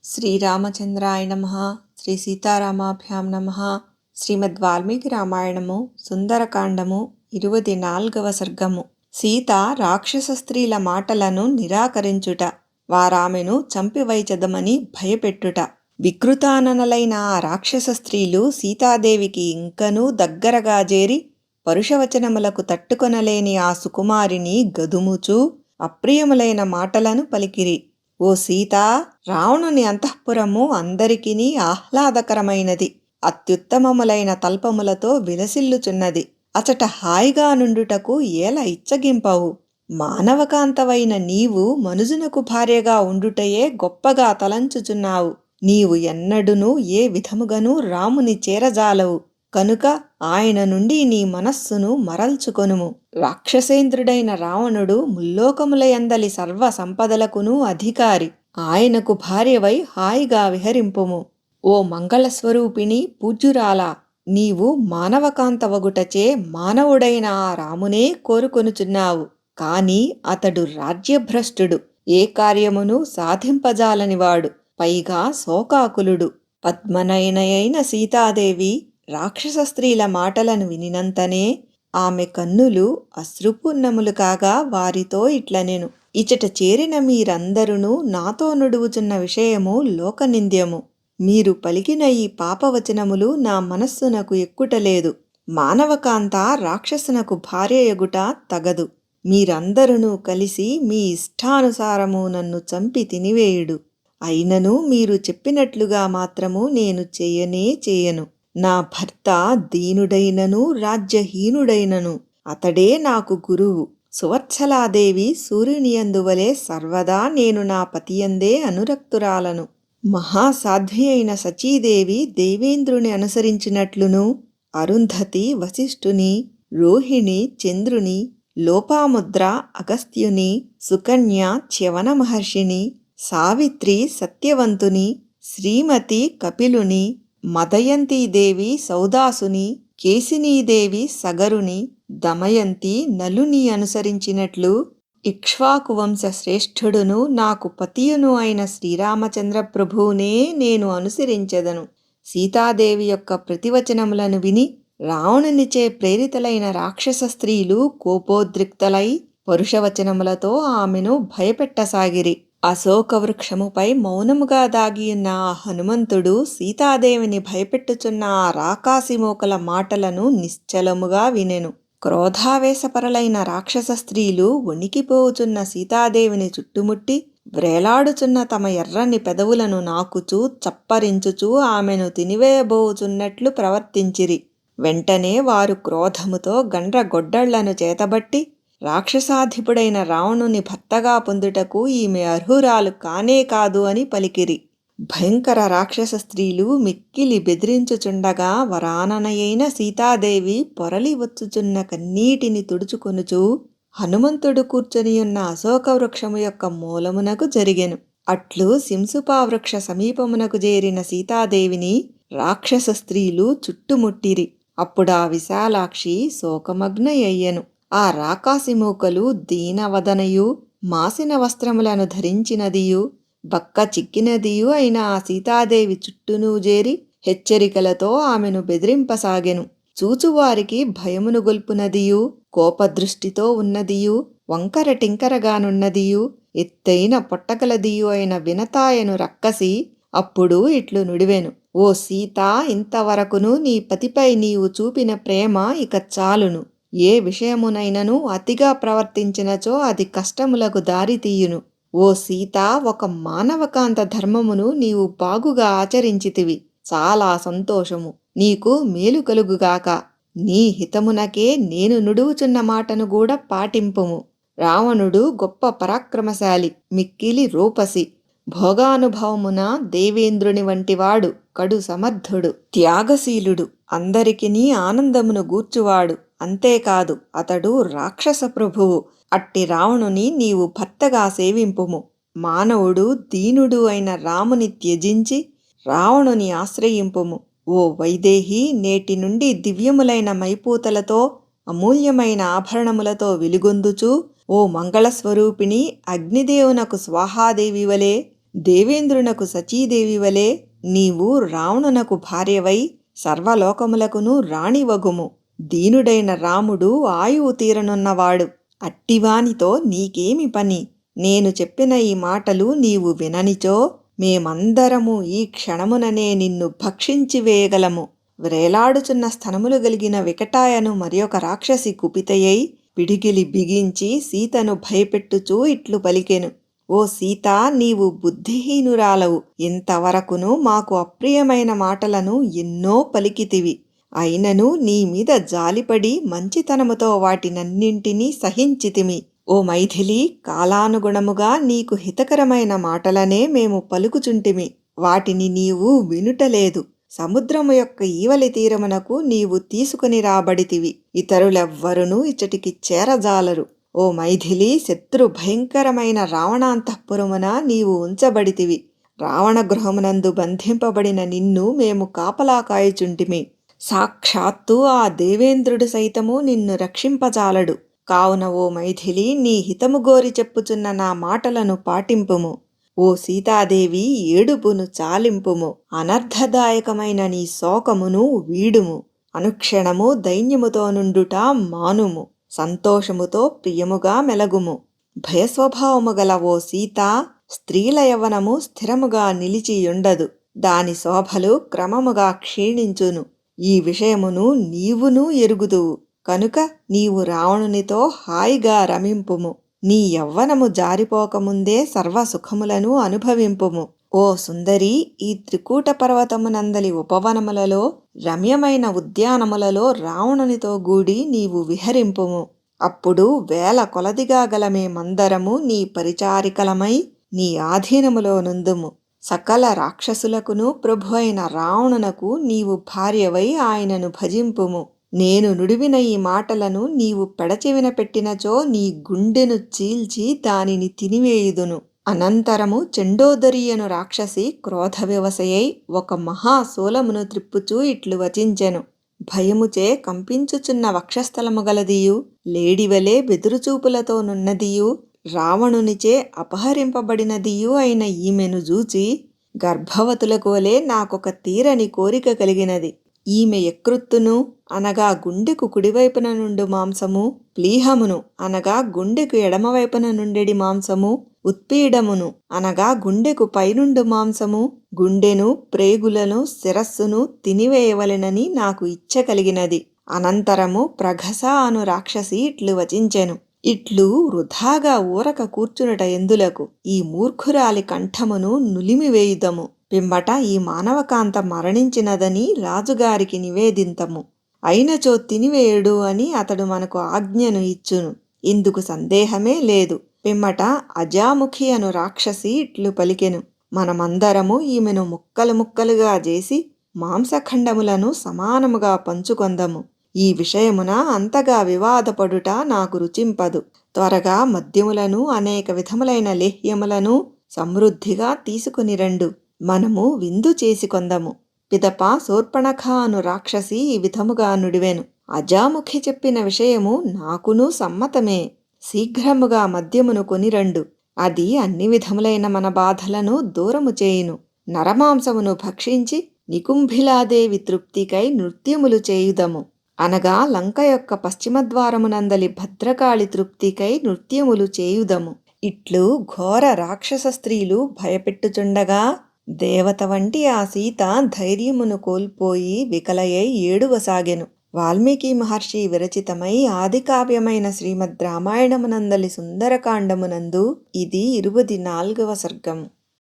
శ్రీరామచంద్రాయ నమః. శ్రీ సీతారామాభ్యాం నమః. శ్రీమద్ వాల్మీకి రామాయణము సుందరకాండము 24వ సర్గము. సీత రాక్షస స్త్రీల మాటలను నిరాకరించుట, వారామెను చంపివైచదమని భయపెట్టుట. వికృతాననలైన ఆ రాక్షస స్త్రీలు సీతాదేవికి ఇంకనూ దగ్గరగా చేరి పరుషవచనములకు తట్టుకొనలేని ఆ సుకుమారిని గదుముచూ అప్రియములైన మాటలను పలికిరి. ఓ సీత, రావణుని అంతఃపురము అందరికినీ ఆహ్లాదకరమైనది. అత్యుత్తమములైన తల్పములతో విలసిల్లుచున్నది. అచట హాయిగా నుండుటకు ఏల ఇచ్చగింపవు? మానవకాంతవైన నీవు మనుజునకు భార్యగా ఉండుటయే గొప్పగా తలంచుచున్నావు. నీవు ఎన్నడునూ ఏ విధముగనూ రాముని చేరజాలవు కనుక ఆయన నుండి నీ మనస్సును మరల్చుకొనుము. రాక్షసేంద్రుడైన రావణుడు ముల్లోకములయందలి సర్వ సంపదలకునూ అధికారి. ఆయనకు భార్యవై హాయిగా విహరింపుము. ఓ మంగళస్వరూపిణి పూజ్యురాలా, నీవు మానవకాంతవగుటచే మానవుడైన ఆ రామునే కోరుకొనుచున్నావు. కాని అతడు రాజ్యభ్రష్టుడు, ఏ కార్యమును సాధింపజాలనివాడు, పైగా శోకాకులుడు. పద్మనయనయైన సీతాదేవి రాక్షస స్త్రీల మాటలను వినినంతనే ఆమె కన్నులు అశ్రుపూర్ణములు కాగా వారితో ఇట్లనెను. ఇచట చేరిన మీరందరునూ నాతో నుడువుచున్న విషయము లోకనింద్యము. మీరు పలికిన ఈ పాపవచనములు నా మనస్సునకు ఎక్కుటలేదు. మానవకాంత రాక్షసునకు భార్యయగుట తగదు. మీరందరునూ కలిసి మీ ఇష్టానుసారము నన్ను చంపి తినివేయుడు. అయినను మీరు చెప్పినట్లుగా మాత్రము నేను చేయను. నా భర్త దీనుడైనను రాజ్యహీనుడైనను అతడే నాకు గురువు. సువత్సలాదేవి సూర్యునియందువలే సర్వదా నేను నా పతియందే అనురక్తురాలను. మహాసాధ్వి అయిన సచీదేవి దేవేంద్రుని అనుసరించినట్లును, అరుంధతి వశిష్ఠుని, రోహిణి చంద్రుని, లోపాముద్ర అగస్త్యుని, సుకన్య చ్యవన మహర్షిని, సావిత్రి సత్యవంతుని, శ్రీమతి కపిలుని, మదయంతీదేవి సౌదాసుని, కేసినీదేవి సగరుని, దమయంతి నలుని అనుసరించినట్లు ఇక్ష్వాకు వంశ శ్రేష్ఠుడును నాకు పతియును అయిన శ్రీరామచంద్ర ప్రభువునే నేను అనుసరించెదను. సీతాదేవి యొక్క ప్రతివచనములను విని రావణునిచే ప్రేరితులైన రాక్షస స్త్రీలు కోపోద్రిక్తలై పరుషవచనములతో ఆమెను భయపెట్టసాగిరి. అశోకవృక్షముపై మౌనముగా దాగియున్న ఆ హనుమంతుడు సీతాదేవిని భయపెట్టుచున్న ఆ రాకాసిమోకల మాటలను నిశ్చలముగా వినెను. క్రోధావేశపరలైన రాక్షస స్త్రీలు వణికిపోవుచున్న సీతాదేవిని చుట్టుముట్టి వ్రేలాడుచున్న తమ ఎర్రని పెదవులను నాకుచూ చప్పరించుచూ ఆమెను తినివేయబోచున్నట్లు ప్రవర్తించిరి. వెంటనే వారు క్రోధముతో గండ్రగొడ్డళ్లను చేతబట్టి రాక్షసాధిపుడైన రావణుని భర్తగా పొందుటకు ఈమె అర్హురాలు కానే కాదు అని పలికిరి. భయంకర రాక్షస స్త్రీలు మిక్కిలి బెదిరించుచుండగా వరాననయైన సీతాదేవి పొరలి వచ్చుచున్న కన్నీటిని తుడుచుకొనుచూ హనుమంతుడు కూర్చొనియున్న అశోకవృక్షము యొక్క మూలమునకు జరిగెను. అట్లు శింసుపావృక్ష సమీపమునకు చేరిన సీతాదేవిని రాక్షస స్త్రీలు చుట్టుముట్టిరి. అప్పుడా విశాలాక్షి శోకమగ్నయ్యెను. ఆ రాకాసిమూకలు దీనవదనయు, మాసిన వస్త్రములను ధరించినదియు, బక్క చిక్కినదియు అయిన ఆ సీతాదేవి చుట్టూనూ చేరి హెచ్చరికలతో ఆమెను బెదిరింపసాగెను. చూచువారికి భయమును గొల్పునదియు, కోపదృష్టితో ఉన్నదియు, వంకర టింకరగానున్నదియు, ఎత్తైన పొట్టగలదియు అయిన వినతాయను రక్కసి అప్పుడు ఇట్లు నుడివెను. ఓ సీత, ఇంతవరకును నీ పతిపై నీవు చూపిన ప్రేమ ఇక చాలును. ఏ విషయమునైనను అతిగా ప్రవర్తించినచో అది కష్టములకు దారితీయును. ఓ సీత, ఒక మానవకాంత ధర్మమును నీవు బాగుగా ఆచరించితివి. చాలా సంతోషము. నీకు మేలు కలుగుగాక. నీ హితమునకే నేను నుడువుచున్న మాటను కూడా పాటింపుము. రావణుడు గొప్ప పరాక్రమశాలి, మిక్కిలి రూపసి, భోగానుభవమున దేవేంద్రుని వంటివాడు, కడు సమర్థుడు, త్యాగశీలుడు, అందరికినీ ఆనందమును గూర్చువాడు. అంతేకాదు అతడు రాక్షస ప్రభువు. అట్టి రావణుని నీవు భర్తగా సేవింపుము. మానవుడు దీనుడు అయిన రాముని త్యజించి రావణుని ఆశ్రయింపుము. ఓ వైదేహి, నేటి నుండి దివ్యములైన మైపూతలతో అమూల్యమైన ఆభరణములతో వెలుగొందుచు ఓ మంగళస్వరూపిణి, అగ్నిదేవునకు స్వాహాదేవి వలె దేవేంద్రునకు సచీదేవి వలె నీవు రావణునకు భార్యవై సర్వలోకములకును రాణివగుము. దీనుడైన రాముడు ఆయువు తీరనున్నవాడు. అట్టివానితో నీకేమి పని? నేను చెప్పిన ఈ మాటలు నీవు విననిచో మేమందరము ఈ క్షణముననే నిన్ను భక్షించి వేయగలము. వ్రేలాడుచున్న స్తనములు గలిగిన వికటాయను మరియొక రాక్షసి కుపితయై పిడికిలి బిగించి సీతను భయపెట్టుచూ ఇట్లు పలికెను. ఓ సీత, నీవు బుద్ధిహీనురాలవు. ఇంతవరకును మాకు అప్రియమైన మాటలను ఎన్నో పలికితివి. అయినను నీ మీద జాలిపడి మంచితనముతో వాటినన్నింటినీ సహించితిమి. ఓ మైథిలి, కాలానుగుణముగా నీకు హితకరమైన మాటలనే మేము పలుకుచుంటిమి. వాటిని నీవు వినుటలేదు. సముద్రము యొక్క ఈవలి తీరమునకు నీవు తీసుకుని రాబడితివి. ఇతరులెవ్వరునూ ఇచ్చటికి చేరజాలరు. ఓ మైథిలి, శత్రు భయంకరమైన రావణాంతఃపురమున నీవు ఉంచబడితివి. రావణ గృహమునందు బంధింపబడిన నిన్ను మేము కాపలా కాయుచుంటిమి. సాక్షాత్తు ఆ దేవేంద్రుడు సైతము నిన్ను రక్షింపజాలడు. కావున ఓ మైథిలి, నీ హితము గోరి చెప్పుచున్న నా మాటలను పాటింపుము. ఓ సీతాదేవి, ఏడుపును చాలింపుము. అనర్థదాయకమైన నీ శోకమును వీడుము. అనుక్షణము దైన్యముతో నుండుట మానుము. సంతోషముతో ప్రియముగా మెలగుము. భయస్వభావము గల ఓ సీత, స్త్రీల యవ్వనము స్థిరముగా నిలిచియుండదు. దాని శోభలు క్రమముగా క్షీణించును. ఈ విషయమును నీవునూ ఎరుగుదువు. కనుక నీవు రావణునితో హాయిగా రమింపుము. నీ యవ్వనము జారిపోకముందే సర్వసుఖములను అనుభవింపుము. ఓ సుందరి, ఈ త్రికూట పర్వతమునందలి ఉపవనములలో రమ్యమైన ఉద్యానములలో రావణునితో గూడి నీవు విహరింపుము. అప్పుడు వేల కొలదిగా గల మేమందరము నీ పరిచారికలమై నీ ఆధీనములో నుందుము. సకల రాక్షసులకును ప్రభు అయిన రావణునకు నీవు భార్యవై ఆయనను భజింపుము. నేను నుడివిన ఈ మాటలను నీవు పెడచెవిన పెట్టినచో నీ గుండెను చీల్చి దానిని తినివేయుదును. అనంతరము చెండోదరియను రాక్షసి క్రోధ వివశయై ఒక మహాశూలమును త్రిప్పుచూ ఇట్లు వచించెను. భయముచే కంపించుచున్న వక్షస్థలము గలదియు, లేడివలే బెదురుచూపులతో నున్నదియు, రావణునిచే అపహరింపబడినదియు అయిన ఈమెను జూచి గర్భవతులకు వలె నాకొక తీరని కోరిక కలిగినది. ఈమె యకృత్తును అనగా గుండెకు కుడివైపున నుండు మాంసము, ప్లీహమును అనగా గుండెకు ఎడమవైపున నుండెడి మాంసము, ఉత్పీడమును అనగా గుండెకు పైనుండు మాంసము, గుండెను, ప్రేగులను, శిరస్సును తినివేయవలెనని నాకు ఇచ్చ కలిగినది. అనంతరము ప్రఘస అను రాక్షసి ఇట్లు వచించెను. ఇట్లు వృధాగా ఊరక కూర్చునుట ఎందులకు? ఈ మూర్ఖురాలి కంఠమును నులిమివేయుదము. పిమ్మట ఈ మానవకాంత మరణించినదని రాజుగారికి నివేదింతము. అయినచో తినివేయుడు అని అతడు మనకు ఆజ్ఞను ఇచ్చును. ఇందుకు సందేహమే లేదు. పిమ్మట అజాముఖి అను రాక్షసి ఇట్లు పలికెను. మనమందరము ఈమెను ముక్కలు ముక్కలుగా చేసి మాంసఖండములను సమానముగా పంచుకొందము. ఈ విషయమున అంతగా వివాదపడుట నాకు రుచింపదు. త్వరగా మద్యములను అనేక విధములైన లేహ్యములను సమృద్ధిగా తీసుకుని రండు. మనము విందు చేసి కొందము. పిదప శూర్పణఖ అను రాక్షసి ఈ విధముగా నుడివెను. అజాముఖి చెప్పిన విషయము నాకును సమ్మతమే. శీఘ్రముగా మద్యమును కొనిరండు. అది అన్ని విధములైన మన బాధలను దూరము చేయును. నరమాంసమును భక్షించి నికుంభిలాదేవి తృప్తికై నృత్యములు చేయుదము. అనగా లంక యొక్క పశ్చిమద్వారమునందలి భద్రకాళి తృప్తికై నృత్యములు చేయుదము. ఇట్లు ఘోర రాక్షస స్త్రీలు భయపెట్టుచుండగా దేవత వంటి ఆ సీత ధైర్యమును కోల్పోయి వికలయై ఏడువసాగెను. వాల్మీకి మహర్షి విరచితమై ఆదికావ్యమైన శ్రీమద్ రామాయణమునందలి సుందరకాండమునందు ఇది 24వ సర్గము.